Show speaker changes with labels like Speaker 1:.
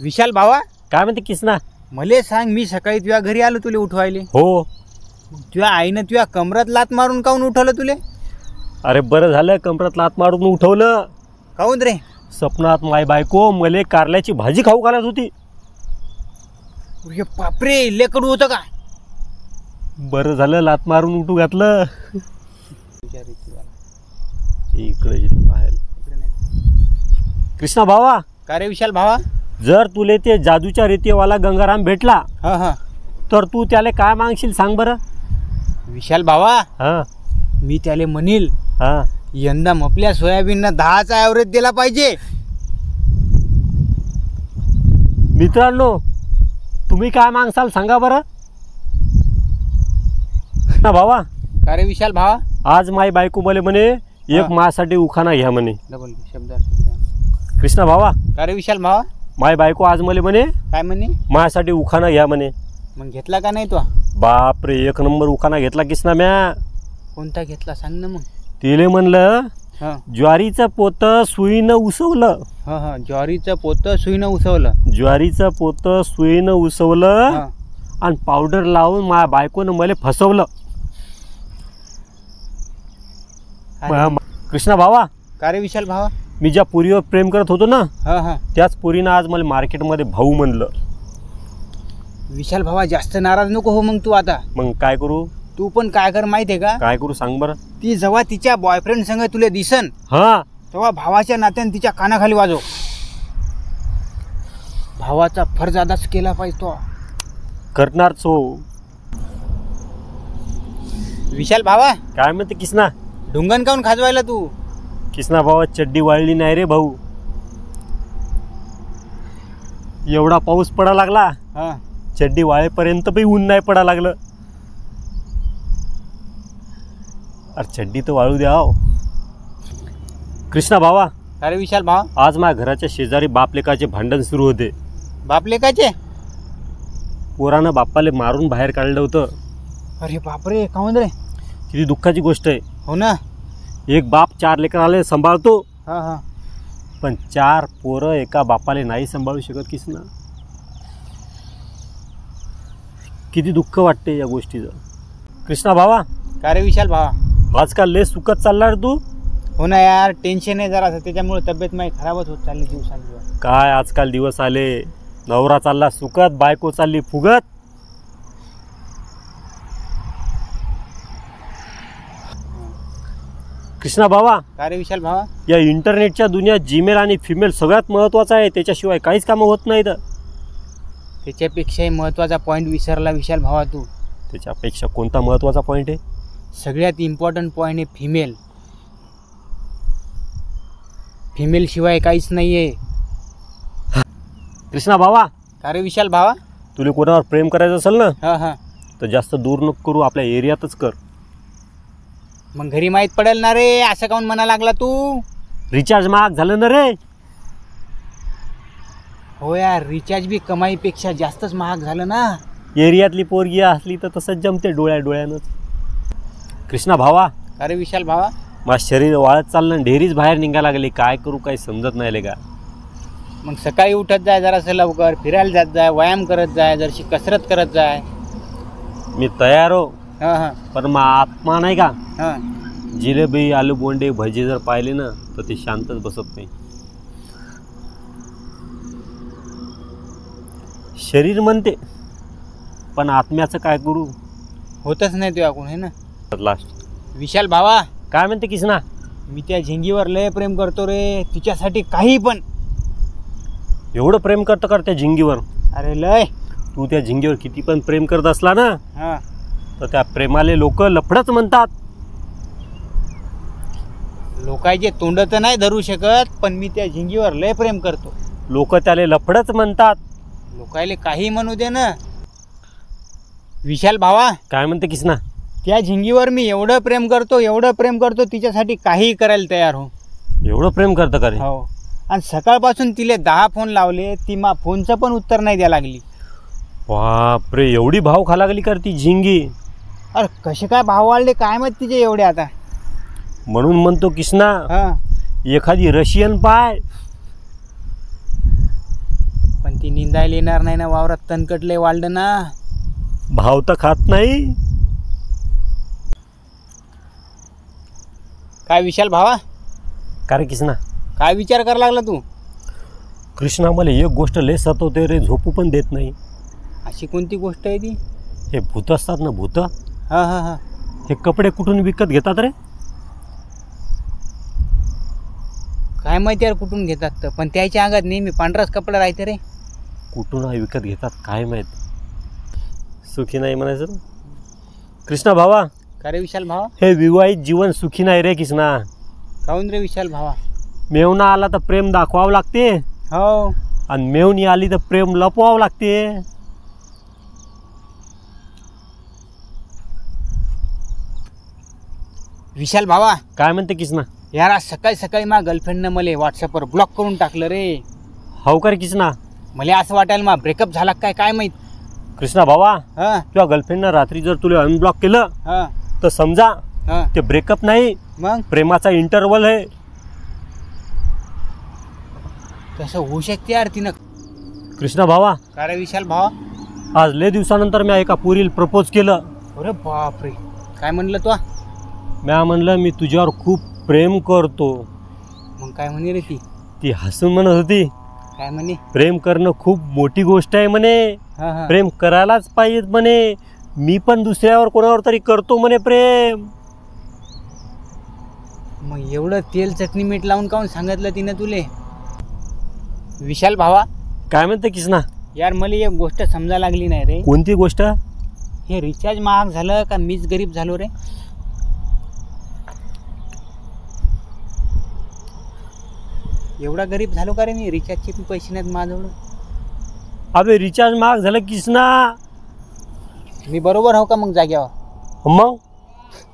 Speaker 1: विशाल भावा,
Speaker 2: काय म्हणते किसना?
Speaker 1: मले सांग, मी सकाळी तुझ्या घरी आलो तुले उठवायले.
Speaker 2: हो.
Speaker 1: तुझ्या आईनं तुझ्या कमरात लात मारून काऊन उठवलं तुले?
Speaker 2: अरे बरं झालं कमरात लात मारून उठवलं.
Speaker 1: काऊन रे?
Speaker 2: सपनात माय बायको मले कारल्याची भाजी खाऊ घालत होती.
Speaker 1: अरे बापरे, लेकडू होतं का?
Speaker 2: बरं झालं लात मारून उठू घातलं. इकडे बाहेर. कृष्णा भावा,
Speaker 1: का रे विशाल भावा?
Speaker 2: जर तुले ते जादूच्या रीतीवाला गंगाराम भेटला
Speaker 1: हा हा,
Speaker 2: तर तू त्याला काय मागशील सांग बरं?
Speaker 1: विशाल भावा,
Speaker 2: हा
Speaker 1: मी त्याले म्हणील
Speaker 2: हा,
Speaker 1: यंदा मपल्या सोयाबीननं 10चा ॲव्हरेज दिला पाहिजे.
Speaker 2: मित्रांनो तुम्ही काय मागसाल सांगा बरं ना भावा?
Speaker 1: का रे विशाल भावा?
Speaker 2: आज माई बायको मले म्हणे एक माझ्यासाठी उखाणा घ्या म्हणे.
Speaker 1: डबल शब्द.
Speaker 2: कृष्णा भावा,
Speaker 1: का रे विशाल भावा?
Speaker 2: माय बायको आज मले म्हणे
Speaker 1: काय म्हणे?
Speaker 2: माझ्यासाठी उखाणा घ्या म्हणे.
Speaker 1: मग घेतला का नाही तो?
Speaker 2: बापरे, एक नंबर उखाणा घेतला किसना म्या.
Speaker 1: कोणता घेतला सांग ना मग.
Speaker 2: तिले म्हणलं
Speaker 1: हा
Speaker 2: ज्वारीचं पोत सुईनं उसवलं.
Speaker 1: हा हा, ज्वारीचं पोतं सुईनं उसवलं.
Speaker 2: ज्वारीचं पोत सुईनं उसवलं आणि पावडर लावून माझ्या बायकोनं मला फसवलं. कृष्णा भावा,
Speaker 1: का रे विशाल भावा?
Speaker 2: मी ज्या पुरीवर प्रेम करत होतो ना,
Speaker 1: हा हा,
Speaker 2: त्याच पुरीनं आज मला मार्केटमध्ये भाऊ म्हणलं.
Speaker 1: विशाल भावा जास्त नाराज नको हो मग तू आता.
Speaker 2: मग काय करू?
Speaker 1: तू पण काय कर माहितीये का?
Speaker 2: काय करू सांग बरं?
Speaker 1: ती जेव्हा तिच्या बॉयफ्रेंड संग तुला दिसन
Speaker 2: हा,
Speaker 1: तेव्हा भावाच्या नात्याने तिच्या कानाखाली वाजव. भावाचा फर्ज अदाच केला पाहिजे तो.
Speaker 2: करणारच हो.
Speaker 1: विशाल भावा,
Speaker 2: काय म्हणते किसना?
Speaker 1: ढुंगण काऊन खाजवायला तू?
Speaker 2: किसना भावा, चड्डी वाळली नाही रे भाऊ. एवढा पाऊस पडा लागला,
Speaker 1: हा,
Speaker 2: चड्डी वाळेपर्यंत बी ऊन नाही पडा लागलं. अरे चड्डी तर वाळू द्या. कृष्णा भावा,
Speaker 1: अरे विशाल भावा,
Speaker 2: आज माझ्या घराच्या शेजारी बापलेकाचे भांडण सुरू होते.
Speaker 1: बापलेकाचे?
Speaker 2: पोरानं बाप्पाले मारून बाहेर काढलं होतं.
Speaker 1: अरे बापरे, काऊन रे?
Speaker 2: किती दुःखाची गोष्ट आहे.
Speaker 1: हो ना.
Speaker 2: एक बाप 4 लेकराले सांभाळतो,
Speaker 1: हा हा,
Speaker 2: पण 4 पोरं एका बापाले नाही सांभाळू शकत. किसना किती दुःख वाटते या गोष्टीचं. कृष्णा भावा,
Speaker 1: का रे विशाल भावा?
Speaker 2: आजकाल लय सुखत चालला रे तू.
Speaker 1: हो ना यार, टेन्शन आहे जरा, त्याच्यामुळे तब्येत माझी खराबच होत चालली दिवसांदिवस.
Speaker 2: काय आजकाल दिवस आले, नवरा चालला सुखत, बायको चालली फुगत. कृष्णा भावा,
Speaker 1: का रे विशाल भावा?
Speaker 2: या इंटरनेटच्या दुनियात जीमेल आणि फिमेल सगळ्यात महत्त्वाचं आहे. त्याच्याशिवाय काहीच कामं होत नाहीत.
Speaker 1: त्याच्यापेक्षाही महत्त्वाचा पॉईंट विसरला विशाल भावा तू.
Speaker 2: त्याच्यापेक्षा कोणता महत्त्वाचा पॉईंट आहे?
Speaker 1: सगळ्यात इम्पॉर्टंट पॉईंट आहे फिमेल. फिमेल शिवाय काहीच नाही आहे.
Speaker 2: कृष्णा भावा,
Speaker 1: का रे विशाल भावा?
Speaker 2: तुला कोणावर प्रेम करायचं असेल ना,
Speaker 1: हा हा,
Speaker 2: तर जास्त दूर नको करू, आपल्या एरियातच कर.
Speaker 1: मग घरी माहीत पडेल ना रे, असं काऊन म्हणा लागला तू?
Speaker 2: रिचार्ज महाग झालं ना रे.
Speaker 1: हो यार, रिचार्ज बी कमाईपेक्षा जास्तच महाग झालं ना.
Speaker 2: एरियातली पोरगी असली तर तसंच जमते डोळ्यानंच. कृष्णा भावा,
Speaker 1: का रे विशाल भावा?
Speaker 2: माझं शरीर वाळत चाललं, ढेरीच बाहेर निघायला लागली. काय करू काही समजत नाही का.
Speaker 1: मग सकाळी उठत जाय जरासं लवकर, फिरायला जात जाय, व्यायाम करत जाय, जरशी कसरत करत जाय.
Speaker 2: मी तयार हो,
Speaker 1: हां हां
Speaker 2: पण मग आत्मा नाही का,
Speaker 1: हां,
Speaker 2: जिलेबी आलू बोंडे भजी जर पाहिले ना तर ते शांतच बसत नाही. शरीर म्हणते, पण आत्म्याचं काय करू?
Speaker 1: होतच नाही तुझ्या कोण, हे ना.
Speaker 2: लास्ट
Speaker 1: विशाल भावा,
Speaker 2: काय म्हणते किसना?
Speaker 1: मी त्या झिंगीवर लय प्रेम करतो रे, तिच्यासाठी काही पण.
Speaker 2: एवढं प्रेम करतं का त्या झिंगीवर?
Speaker 1: अरे लय.
Speaker 2: तू त्या झिंगीवर किती पण प्रेम करत असला ना,
Speaker 1: हां,
Speaker 2: तर त्या प्रेमाले लोक लफडच म्हणतात.
Speaker 1: लोकांचे तोंड तर नाही धरू शकत, पण मी त्या झिंगीवर लय प्रेम करतो.
Speaker 2: लोक त्याले लफडच म्हणतात.
Speaker 1: लोकायले काही म्हणू दे ना. विशाल भावा,
Speaker 2: काय म्हणते किसना?
Speaker 1: त्या झिंगीवर मी एवढं प्रेम करतो, एवढं प्रेम करतो, तिच्यासाठी काही करायला तयार हो.
Speaker 2: एवढं प्रेम करतं का रे?
Speaker 1: हो. आणि सकाळपासून तिले 10 फोन लावले, ती मा फोनचं पण उत्तर नाही द्यायला लागली.
Speaker 2: बापरे, एवढी भाव खा लागली का ती झिंगी?
Speaker 1: अरे कसे काय भाव वाढले काय माहित तिचे एवढे आता.
Speaker 2: म्हणून म्हणतो किसना,
Speaker 1: हां,
Speaker 2: एखादी रशियन पाय,
Speaker 1: पण ती निंदायला येणार नाही ना वावरात, तणकट लय वाढलं ना.
Speaker 2: भाव तर खात नाही.
Speaker 1: काय विशाल भावा,
Speaker 2: का रे कृष्णा?
Speaker 1: काय विचार करायला लागला तू?
Speaker 2: कृष्णा, मला एक गोष्ट लय सतवते रे, झोपू पण देत नाही.
Speaker 1: अशी कोणती गोष्ट आहे ती?
Speaker 2: हे भूत असतात ना, भूत,
Speaker 1: हा हा हा.
Speaker 2: हे कपडे कुठून विकत घेतात रे?
Speaker 1: काय माहिती यार कुठून घेतात तर, पण त्याच्या अंगात नेहमी पांढराच कपडा राहते रे.
Speaker 2: कुठून विकत घेतात काय माहीत. सुखी नाही म्हणायचं कृष्णा भावा.
Speaker 1: का रे विशाल भावा?
Speaker 2: हे विवाहित जीवन सुखी नाही रे कृष्णा.
Speaker 1: काहून रे विशाल भावा?
Speaker 2: मेवना आला तर प्रेम दाखवावं लागते,
Speaker 1: हो,
Speaker 2: आणि मेवणी आली तर प्रेम लपवावं लागते.
Speaker 1: विशाल भावा
Speaker 2: काय म्हणते कृष्णा?
Speaker 1: यार आज सकाळी सकाळी माझ्या गर्लफ्रेंडनं मला व्हॉट्सअपवर ब्लॉक करून टाकलं रे.
Speaker 2: हो का रे कृष्णा?
Speaker 1: मला असं वाटायला मा ब्रेकअप झाला काय काय माहित.
Speaker 2: कृष्णा भावा,
Speaker 1: हा
Speaker 2: तुझ्या गर्लफ्रेंडनं रात्री जर तुला अनब्लॉक केलं
Speaker 1: हा
Speaker 2: तर समजा
Speaker 1: हा.
Speaker 2: ते ब्रेकअप नाही,
Speaker 1: मग
Speaker 2: प्रेमाचा इंटरवल आहे.
Speaker 1: तसं होऊ शकते यार तिनं.
Speaker 2: कृष्णा भावा,
Speaker 1: का रे विशाल भावा?
Speaker 2: आज लय दिवसानंतर मी एका पोरीला प्रपोज केलं.
Speaker 1: अरे बापरे, काय म्हणलं तू?
Speaker 2: म्या म्हणलं मी तुझ्यावर खूप प्रेम करतो.
Speaker 1: मग काय म्हणे रे ती?
Speaker 2: ती हसून म्हणत होती,
Speaker 1: काय म्हणे?
Speaker 2: प्रेम करणं खूप मोठी गोष्ट आहे म्हणे,
Speaker 1: हा हा.
Speaker 2: प्रेम करायलाच पाहिजे म्हणे, मी पण दुसऱ्यावर कोणावर तरी करतो म्हणे प्रेम.
Speaker 1: मग एवढं तेल चटणी मीठ लावून काहून सांगितलं तिनं तुले? विशाल भावा,
Speaker 2: काय म्हणते कृष्णा?
Speaker 1: यार मला एक गोष्ट समजा लागली नाही रे.
Speaker 2: कोणती गोष्ट?
Speaker 1: हे रिचार्ज महाग झालं का मीच गरीब झालो रे? एवढा गरीब झालो का रे मी? रिचार्जचे पण पैसे नाहीत माझ्याजवळ.
Speaker 2: अबे रिचार्ज महाग झालं कृष्णा.
Speaker 1: मी बरोबर हो का मग जाग्यावर?
Speaker 2: मग